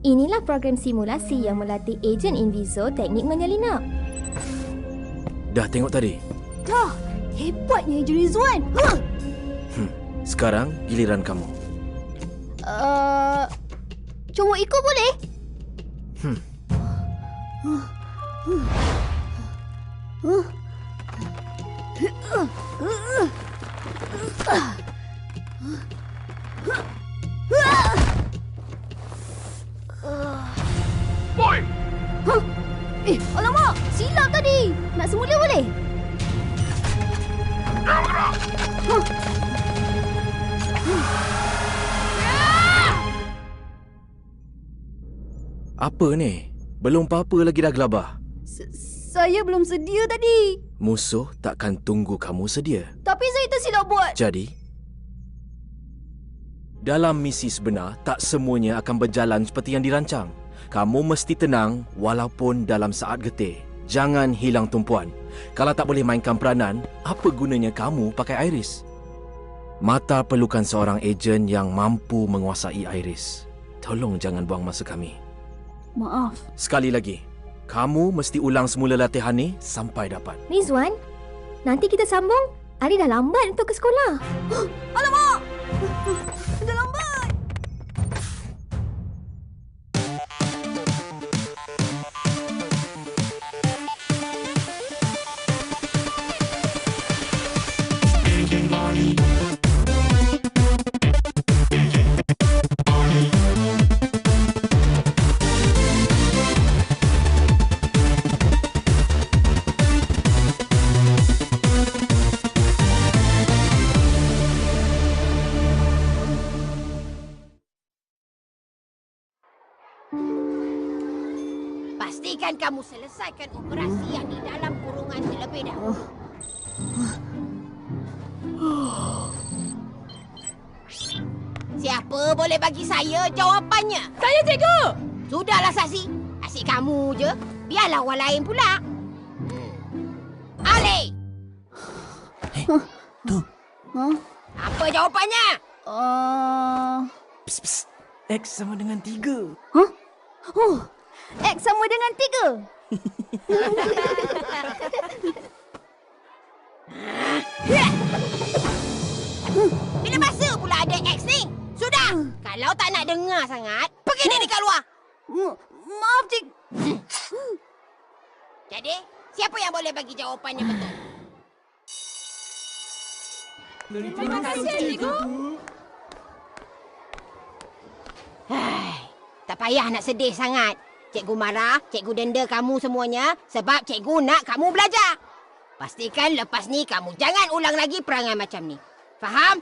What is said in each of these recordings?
Inilah program simulasi yang melatih ejen Invizo teknik menyelinap. Dah tengok tadi? Dah. Hebatnya Ejen Rizwan. Sekarang giliran kamu. Cowok ikut boleh? Boy! Alamak! Silap tadi! Nak semula boleh? Jangan bergerak! Apa ni? Belum apa-apa lagi dah gelabah. Saya belum sedia tadi. Musuh takkan tunggu kamu sedia. Tapi saya tersilap buat. Jadi, dalam misi sebenar, tak semuanya akan berjalan seperti yang dirancang. Kamu mesti tenang walaupun dalam saat getih. Jangan hilang tumpuan. Kalau tak boleh mainkan peranan, apa gunanya kamu pakai Iris? Mata perlukan seorang ejen yang mampu menguasai Iris. Tolong jangan buang masa kami. Maaf. Sekali lagi, kamu mesti ulang semula latihan ni sampai dapat. Rizwan, nanti kita sambung. Ari dah lambat untuk ke sekolah. Alamak! Dah lambat. Pastikan kamu selesaikan operasi yang di dalam kurungan terlebih dahulu. Siapa boleh bagi saya jawapannya? Saya, cikgu! Sudahlah, Saksi. Asyik kamu je. Biarlah orang lain pula. Ali! Tu. Apa jawapannya? Psst, psst. X sama dengan 3. X sama dengan 3. Bila masa pula ada X ni? Sudah! Kalau tak nak dengar sangat, pergi dia dekat luar. Maaf, cik. Jadi, siapa yang boleh bagi jawapan yang betul? Terima kasih, cikgu. Tak payah nak sedih sangat. Cikgu marah, cikgu denda kamu semuanya sebab cikgu nak kamu belajar. Pastikan lepas ni kamu jangan ulang lagi perangai macam ni. Faham?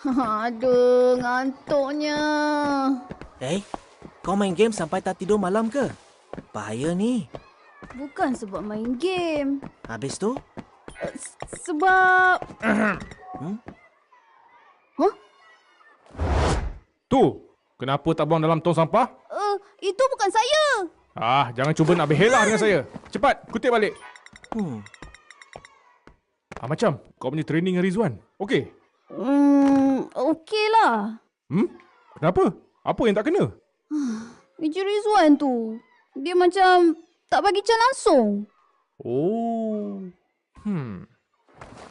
Aduh, ngantuknya. Kau main game sampai tak tidur malam ke? Bahaya ni. Bukan sebab main game. Habis tu? Sebab... Tu, kenapa tak buang dalam tong sampah? Itu bukan saya. Jangan cuba nak berhelah dengan saya. Cepat, kutip balik. Macam, kau punya training dengan Rizwan. Okey? Okeylah. Kenapa? Apa yang tak kena? Ejen Rizwan tu. Dia macam tak bagi can langsung.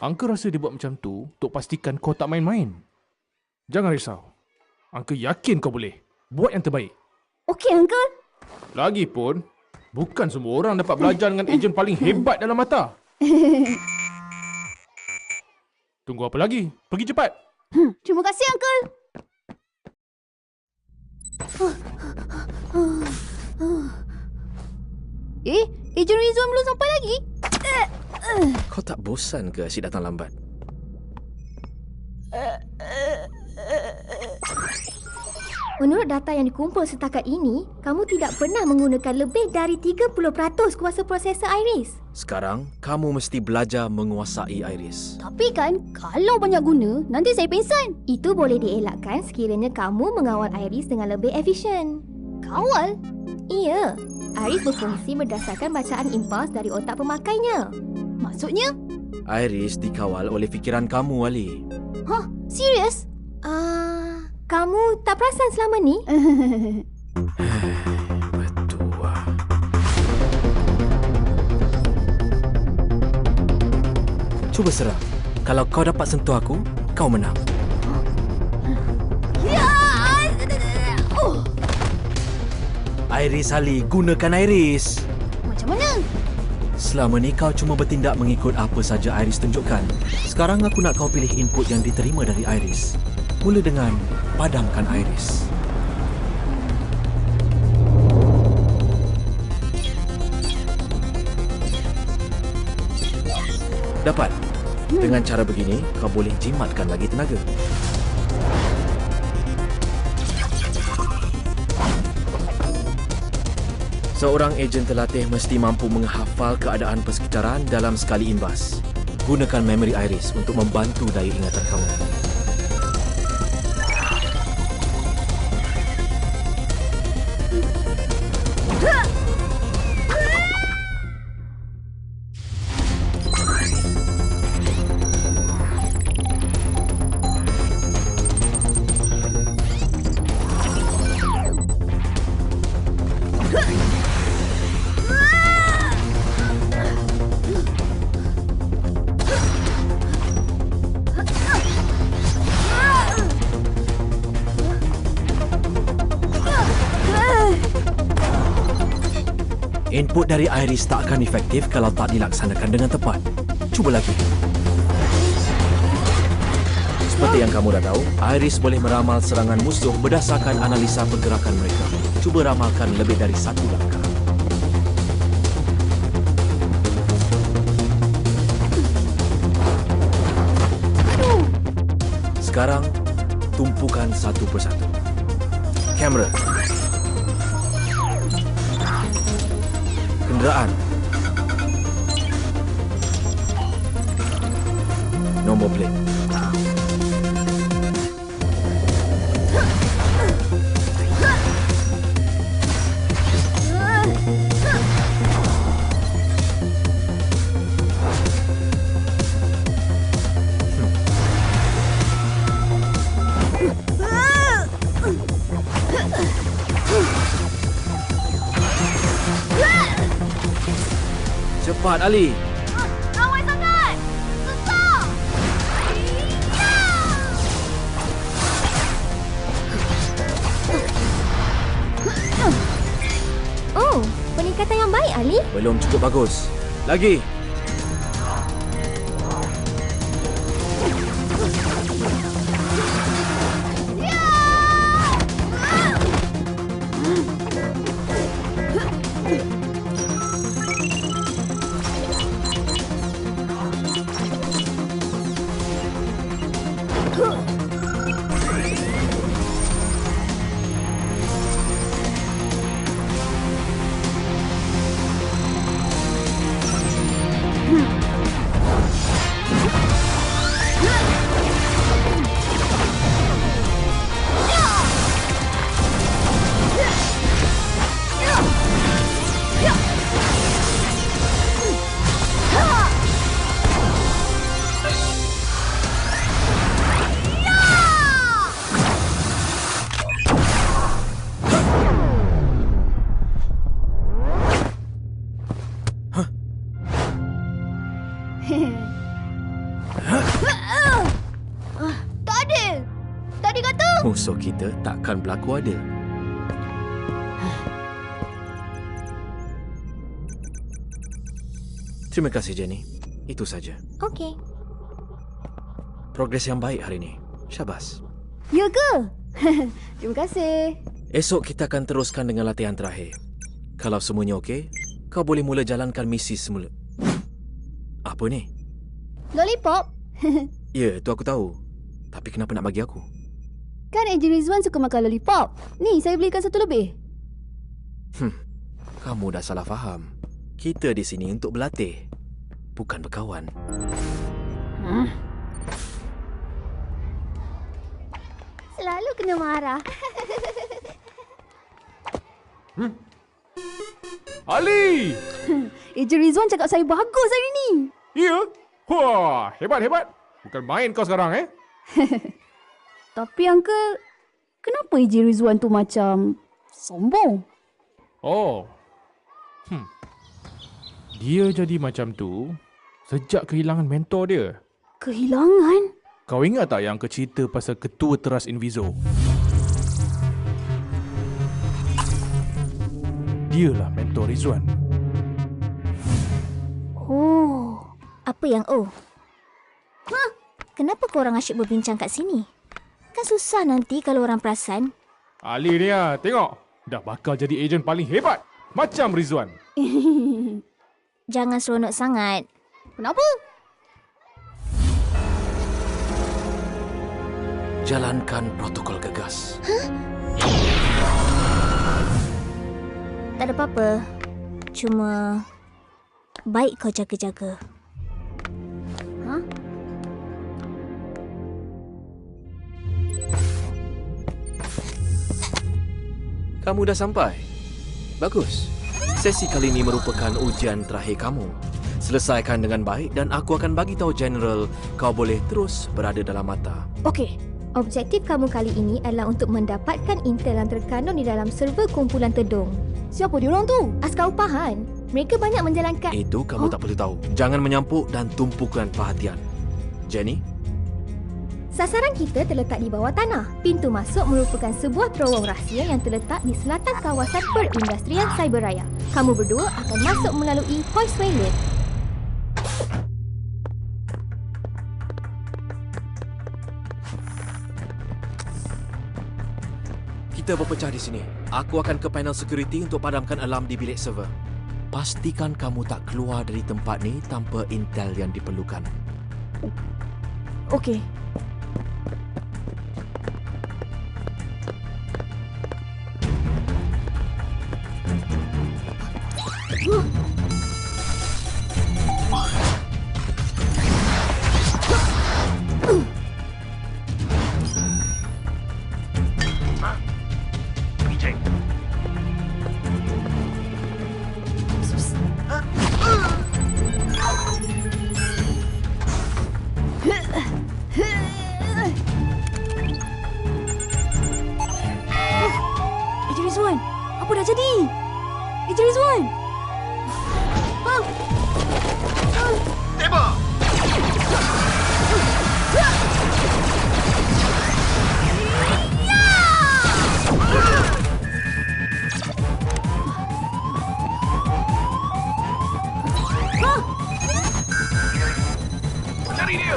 Angka rasa dia buat macam tu untuk pastikan kau tak main-main. Jangan risau. Angka yakin kau boleh. Buat yang terbaik. Okey, Uncle. Lagipun, bukan semua orang dapat belajar dengan ejen paling hebat dalam mata. Tunggu apa lagi? Pergi cepat. Terima kasih, Uncle. Ejen Rizwan belum sampai lagi? Kau tak bosan ke asyik datang lambat? Menurut data yang dikumpul setakat ini, kamu tidak pernah menggunakan lebih dari 30% kuasa prosesor Iris. Sekarang, kamu mesti belajar menguasai Iris. Tapi kan, kalau banyak guna, nanti saya pingsan. Itu boleh dielakkan sekiranya kamu mengawal Iris dengan lebih efisien. Kawal? Iya, Iris berfungsi berdasarkan bacaan impuls dari otak pemakainya. Maksudnya? Iris dikawal oleh fikiran kamu, Ali. Hah? Serius? Kamu tak perasan selama ni? Betul. Cuba serang. Kalau kau dapat sentuh aku, kau menang. Iris, Ali, gunakan Iris. Macam mana? Selama ni kau cuma bertindak mengikut apa saja Iris tunjukkan. Sekarang aku nak kau pilih input yang diterima dari Iris. Mula dengan padamkan Iris. Dapat. Dengan cara begini, kau boleh jimatkan lagi tenaga. Seorang ejen terlatih mesti mampu menghafal keadaan persekitaran dalam sekali imbas. Gunakan memori Iris untuk membantu daya ingatan kamu. Input dari Iris tak akan efektif kalau tak dilaksanakan dengan tepat. Cuba lagi. Seperti yang kamu dah tahu, Iris boleh meramal serangan musuh berdasarkan analisa pergerakan mereka. Cuba ramalkan lebih dari satu langkah. Sekarang, tumpukan satu persatu. Kamera. Kenderaan. Nombor plate. Cepat, Ali. Ramai sangat! Susah! Oh, peningkatan yang baik, Ali. Belum cukup bagus. Lagi. Tak adil! Tadi kata... Musuh kita takkan berlaku adil. Terima kasih, Jenny. Itu saja. Okey. Progres yang baik hari ini. Syabas. Ya ke? Terima kasih. Esok kita akan teruskan dengan latihan terakhir. Kalau semuanya okey, kau boleh mula jalankan misi semula. Apa ni? Lollipop? Ya, tu aku tahu. Tapi kenapa nak bagi aku? Kan Ejen Rizwan suka makan lollipop. Ni, saya belikan satu lebih. Kamu dah salah faham. Kita di sini untuk berlatih, bukan berkawan. Selalu kena marah. Ali! Ejen Rizwan cakap saya bagus hari ni. Ya? Wah, hebat. Bukan main kau sekarang, Tapi Uncle, kenapa Eji Rizwan tu macam sombong? Oh. Dia jadi macam tu sejak kehilangan mentor dia. Kehilangan? Kau ingat tak yang cerita pasal ketua teras Inviso? Dialah mentor Rizwan. Oh, apa yang oh? Kenapa korang asyik berbincang kat sini? Kan susah nanti kalau orang perasan. Ali ni tengok. Dah bakal jadi ejen paling hebat. Macam Rizwan. Jangan seronok sangat. Kenapa? Jalankan protokol gegas. Tak ada apa-apa. Cuma baik kau jaga-jaga. Kamu dah sampai. Bagus. Sesi kali ini merupakan ujian terakhir kamu. Selesaikan dengan baik dan aku akan bagi tahu General kau boleh terus berada dalam mata. Okey. Objektif kamu kali ini adalah untuk mendapatkan intel yang terkandung di dalam server kumpulan Tedong. Siapa diorang tu? Askar upahan. Mereka banyak menjalankan... Itu kamu tak perlu tahu. Jangan menyampuk dan tumpukan perhatian. Jenny? Sasaran kita terletak di bawah tanah. Pintu masuk merupakan sebuah terowong rahsia yang terletak di selatan kawasan perindustrian Cyberraya. Kamu berdua akan masuk melalui hoistway lift. Kita berpecah di sini. Aku akan ke panel security untuk padamkan alarm di bilik server. Pastikan kamu tak keluar dari tempat ni tanpa intel yang diperlukan. Okey. Eji Rizwan, apa dah jadi? Eji Rizwan! Tembak! Cari dia!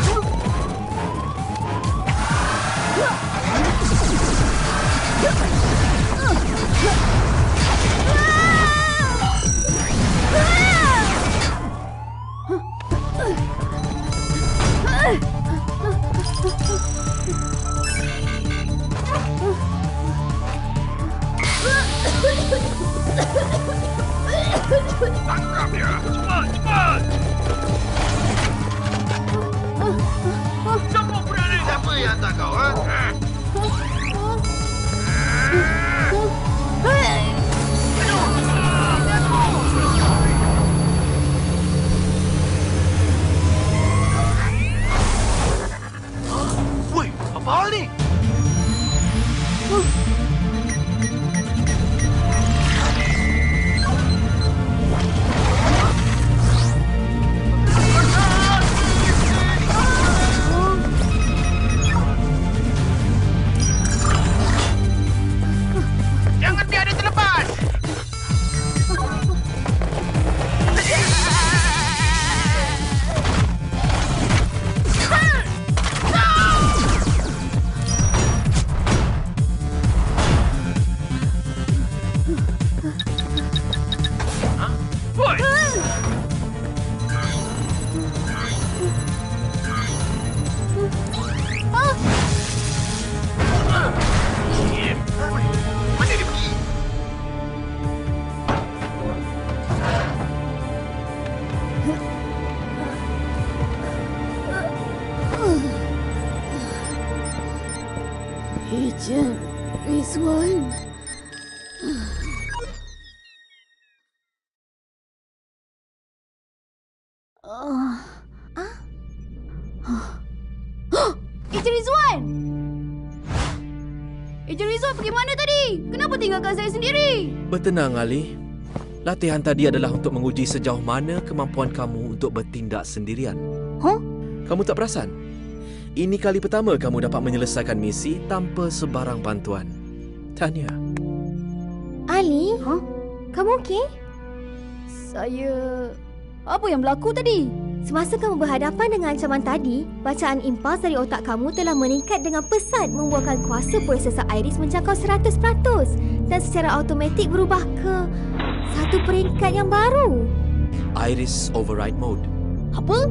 Tangkap dia! Cepat! Cepat! Siapa berani? Siapa yang hantar kau, ha? Woi, apa hal ni? Jangan biarkan terlepas! Woi! Mana dia pergi? Ejen Rizwan. Encik Rizwan! Encik Rizwan pergi mana tadi? Kenapa tinggalkan saya sendiri? Bertenang, Ali. Latihan tadi adalah untuk menguji sejauh mana kemampuan kamu untuk bertindak sendirian. Hah? Kamu tak perasan? Ini kali pertama kamu dapat menyelesaikan misi tanpa sebarang bantuan. Tahniah. Ali, Hah? kamu okey? Saya... Apa yang berlaku tadi? Semasa kamu berhadapan dengan ancaman tadi, bacaan impuls dari otak kamu telah meningkat dengan pesat membuahkan kuasa prosesor iris menjangkau 100% dan secara automatik berubah ke satu peringkat yang baru. Iris Override Mode. Apa?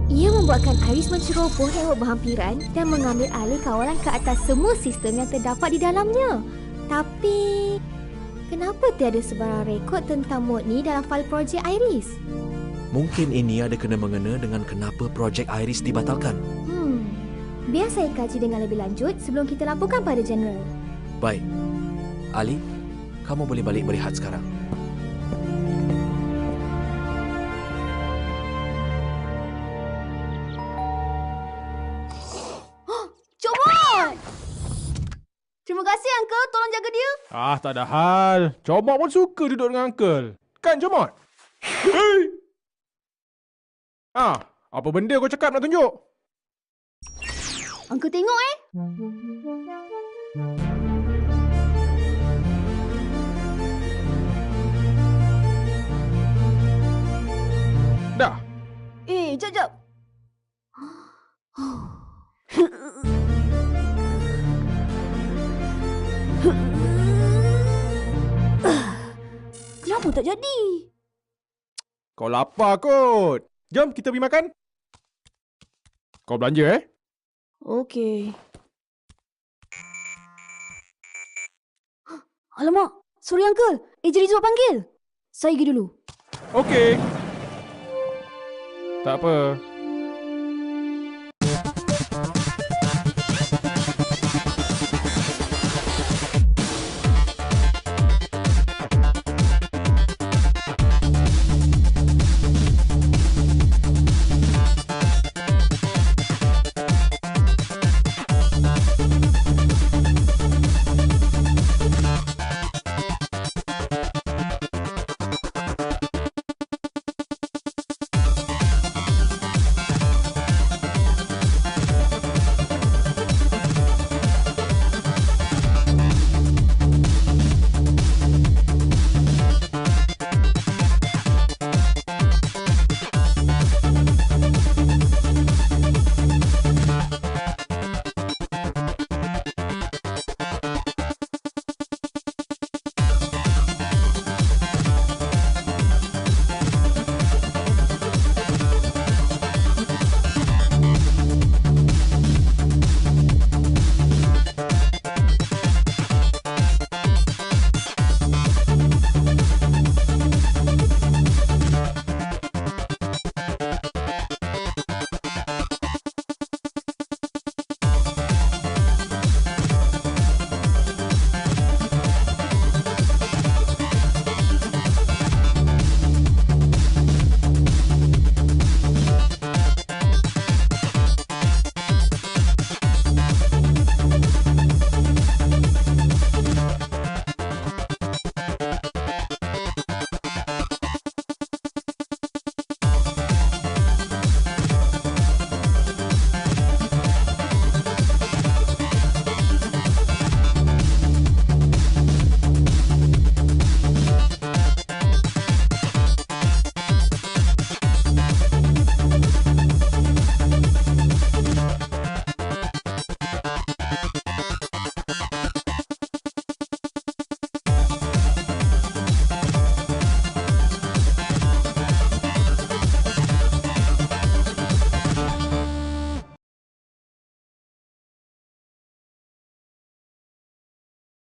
Ia membuatkan iris menceroboh tengok berhampiran dan mengambil alih kawalan ke atas semua sistem yang terdapat di dalamnya. Tapi, kenapa tiada sebarang rekod tentang mod ni dalam fail projek iris? Mungkin ini ada kena-mengena dengan kenapa projek Iris dibatalkan. Biar saya kaji dengan lebih lanjut sebelum kita laporkan pada General. Baik. Ali, kamu boleh balik berehat sekarang. Cik Mat! Terima kasih, Uncle. Tolong jaga dia. Ah, tak ada hal. Comot pun suka duduk dengan Uncle. Kan, Comot? Hei! Ah, apa benda kau cakap nak tunjuk? Uncle tengok Dah. Jap. Kenapa tak jadi? Kau lapar kot. Jom kita pergi makan. Kau belanja Okey. Alamak, sorry Uncle. Encik Rizwan panggil. Saya pergi dulu. Okey. Tak apa.